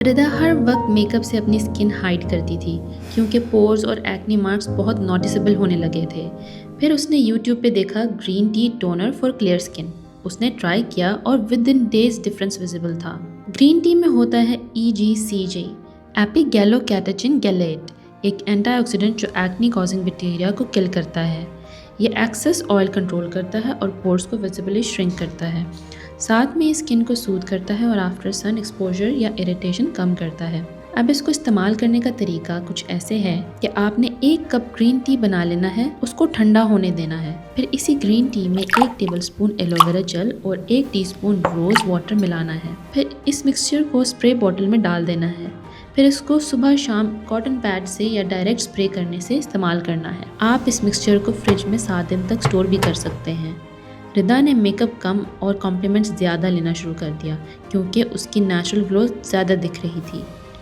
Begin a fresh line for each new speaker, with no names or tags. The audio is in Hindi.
रिदा हर वक्त मेकअप से अपनी स्किन हाइड करती थी क्योंकि पोर्स और एक्ने मार्क्स बहुत नोटिसेबल होने लगे थे। फिर उसने यूट्यूब पे देखा green tea toner for clear skin. उसने ट्राई किया और with in days difference visible था। ग्रीन टी में होता है EGCG एपिगैलोकैटाचिन गैलेट, एक एंटीऑक्सीडेंट जो एक्ने कॉजिंग बैक्टीरिया को किल करता है। ये एक्सेस ऑयल कंट्रोल करता है और पोर्स को विजिबली श्रिंक करता है। साथ में ये स्किन को सूद करता है और आफ्टर सन एक्सपोजर या इरिटेशन कम करता है। अब इसको इस्तेमाल करने का तरीका कुछ ऐसे है कि आपने 1 कप ग्रीन टी बना लेना है, उसको ठंडा होने देना है। फिर इसी ग्रीन टी में 1 टेबलस्पून एलोवेरा जेल और 1 टीस्पून रोज़ वाटर मिलाना है। फिर इस मिक्सचर को स्प्रे बॉटल में डाल देना है। फिर इसको सुबह शाम कॉटन पैड से या डायरेक्ट स्प्रे करने से इस्तेमाल करना है। आप इस मिक्सचर को फ्रिज में 7 दिन तक स्टोर भी कर सकते हैं। रिदा ने मेकअप कम और कॉम्प्लीमेंट्स ज़्यादा लेना शुरू कर दिया क्योंकि उसकी नेचुरल ग्लो ज़्यादा दिख रही थी।